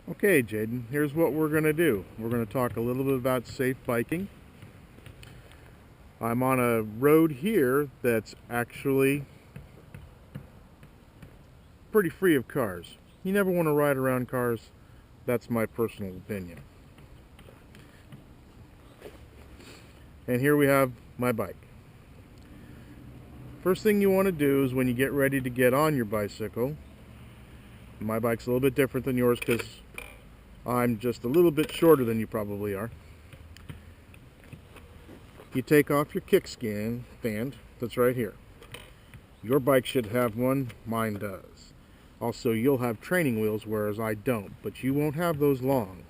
Okay, Jayden, here's what we're going to do. We're going to talk a little bit about safe biking. I'm on a road here that's actually pretty free of cars. You never want to ride around cars. That's my personal opinion. And here we have my bike. First thing you want to do is when you get ready to get on your bicycle, my bike's a little bit different than yours because I'm just a little bit shorter than you probably are. You take off your kickstand that's right here. Your bike should have one, mine does. Also, you'll have training wheels, whereas I don't, but you won't have those long.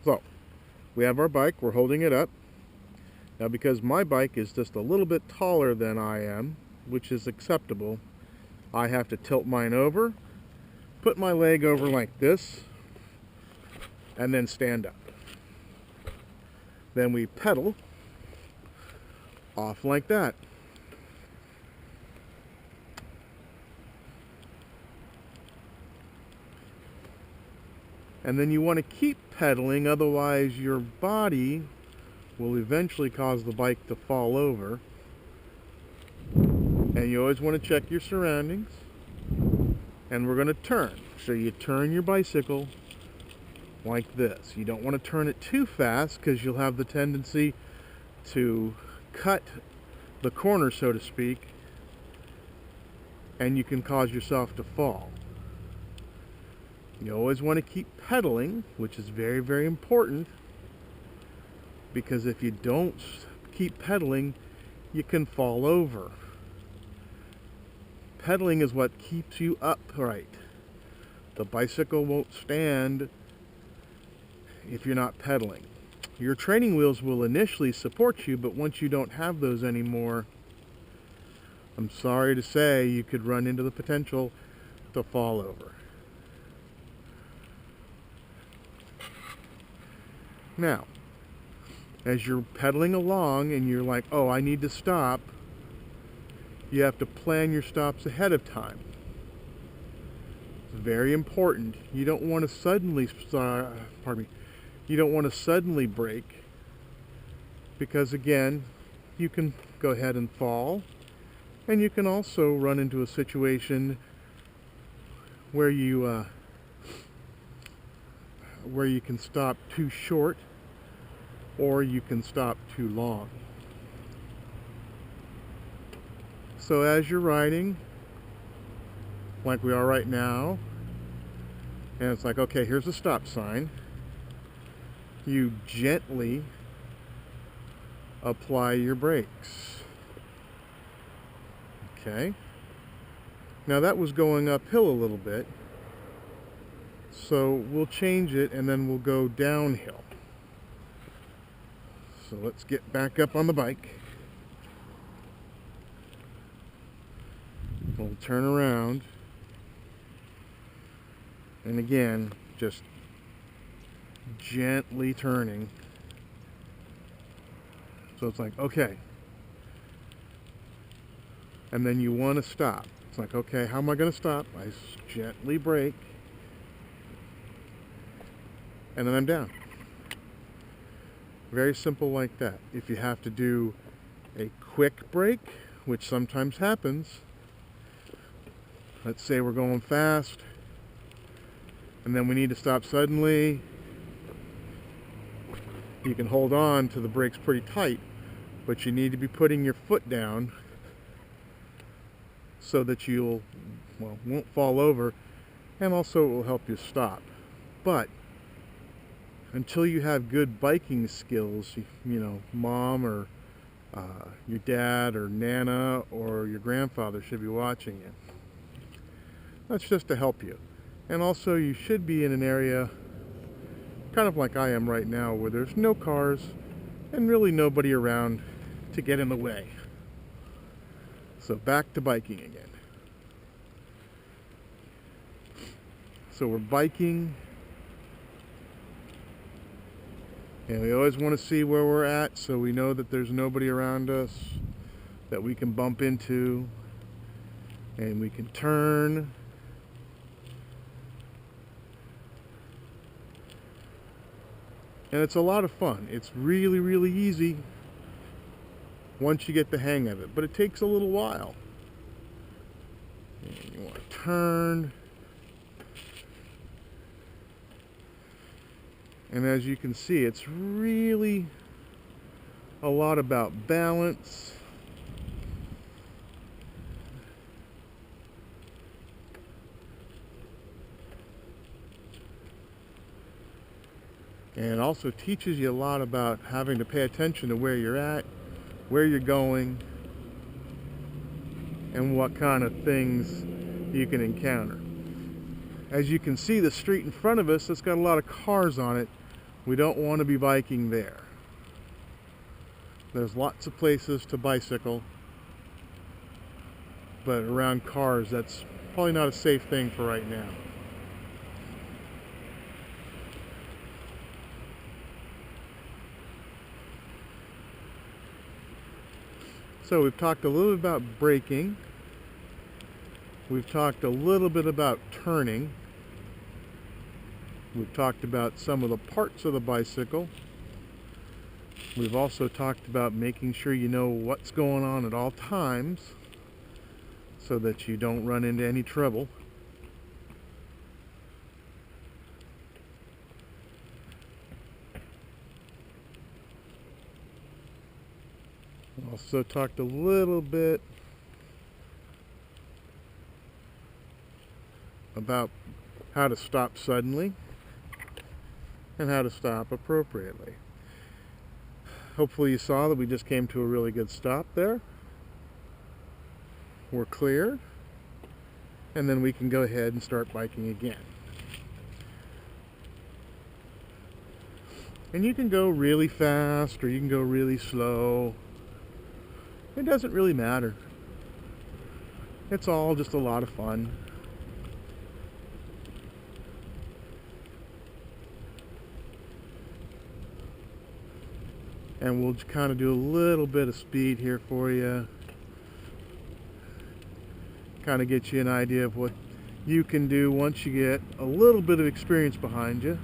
So, we have our bike, we're holding it up. Now, because my bike is just a little bit taller than I am, which is acceptable, I have to tilt mine over, put my leg over like this, and then stand up. Then we pedal off like that. And then you want to keep pedaling, otherwise your body will eventually cause the bike to fall over. And you always want to check your surroundings. And we're going to turn. So you turn your bicycle like this. You don't want to turn it too fast because you'll have the tendency to cut the corner, so to speak, and you can cause yourself to fall. You always want to keep pedaling, which is very, very important, because if you don't keep pedaling, you can fall over. Pedaling is what keeps you upright. The bicycle won't stand if you're not pedaling. Your training wheels will initially support you, but once you don't have those anymore, I'm sorry to say you could run into the potential to fall over. Now, as you're pedaling along and you're like, oh, I need to stop, you have to plan your stops ahead of time. It's very important. You don't want to suddenly, you don't want to suddenly brake, because again, you can go ahead and fall, and you can also run into a situation where you can stop too short, or you can stop too long. So as you're riding, like we are right now, and it's like, okay, here's a stop sign, you gently apply your brakes. Okay. Now that was going uphill a little bit, so we'll change it and then we'll go downhill. So let's get back up on the bike. We'll turn around, and again, just gently turning. So it's like, okay. And then you want to stop. It's like, okay, how am I going to stop? I gently brake, and then I'm down. Very simple like that. If you have to do a quick brake, which sometimes happens, let's say we're going fast, and then we need to stop suddenly, you can hold on to the brakes pretty tight, but you need to be putting your foot down so that won't fall over, and also it will help you stop. But until you have good biking skills, mom or your dad or Nana or your grandfather should be watching you. That's just to help you. And also you should be in an area, kind of like I am right now, where there's no cars and really nobody around to get in the way. So back to biking again. So we're biking, and we always want to see where we're at so we know that there's nobody around us that we can bump into, and we can turn And it's a lot of fun. It's really, really easy once you get the hang of it, but it takes a little while. And you want to turn. And as you can see, it's really a lot about balance. And it also teaches you a lot about having to pay attention to where you're at, where you're going, and what kind of things you can encounter. As you can see, the street in front of us, it's got a lot of cars on it. We don't want to be biking there. There's lots of places to bicycle, but around cars, that's probably not a safe thing for right now. So we've talked a little bit about braking. We've talked a little bit about turning. We've talked about some of the parts of the bicycle. We've also talked about making sure you know what's going on at all times so that you don't run into any trouble. Also talked a little bit about how to stop suddenly and how to stop appropriately. Hopefully you saw that we just came to a really good stop there. We're clear, and then we can go ahead and start biking again. And you can go really fast or you can go really slow. It doesn't really matter. It's all just a lot of fun. And we'll kind of do a little bit of speed here for you. Kind of get you an idea of what you can do once you get a little bit of experience behind you.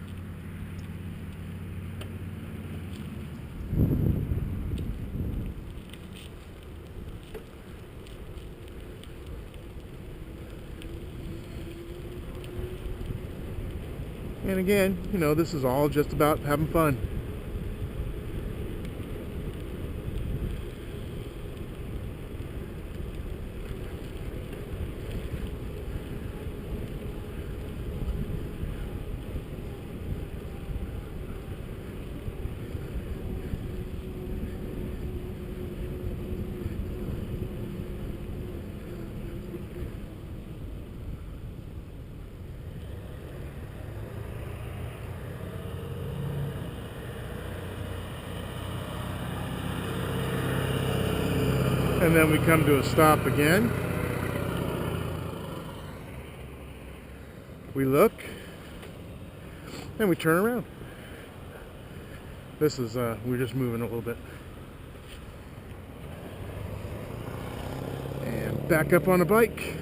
And again, you know, this is all just about having fun. And then we come to a stop again. We look and we turn around. This is, we're just moving a little bit. And back up on the bike.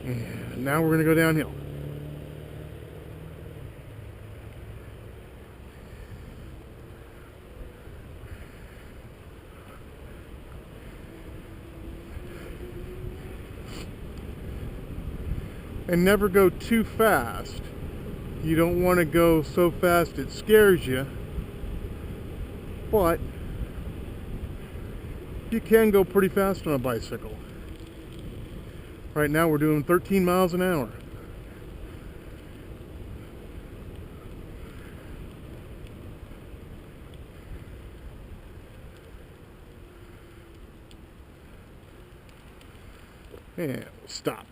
And now we're going to go downhill. And never go too fast. You don't want to go so fast it scares you, but you can go pretty fast on a bicycle. Right now we're doing 13 miles an hour. And stop.